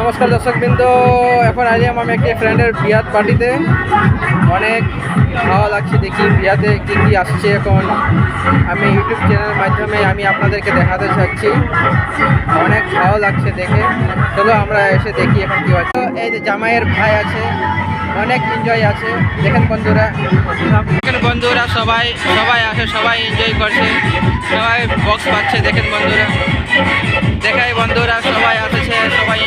নমস্কার দর্শকবৃন্দ, এখন আইলাম আমি একটি ফ্রেন্ডের বিয়াত পার্টিতে। অনেক ভালো লাগছে দেখি বিয়াতে কী কী আসছে। এখন আমি ইউটিউব চ্যানেলের মাধ্যমে আমি আপনাদেরকে দেখাতে চাচ্ছি। অনেক ভালো লাগছে দেখে। চলো আমরা এসে দেখি এখন কী হচ্ছে। এই যে জামাইয়ের ভাই আছে, অনেক এনজয় আছে। দেখেন বন্ধুরা সবাই আছে, সবাই এনজয় করছে, সবাই বক্স পাচ্ছে। দেখেন বন্ধুরা, দেখাই বন্ধুরা সবাই আসছে, সবাই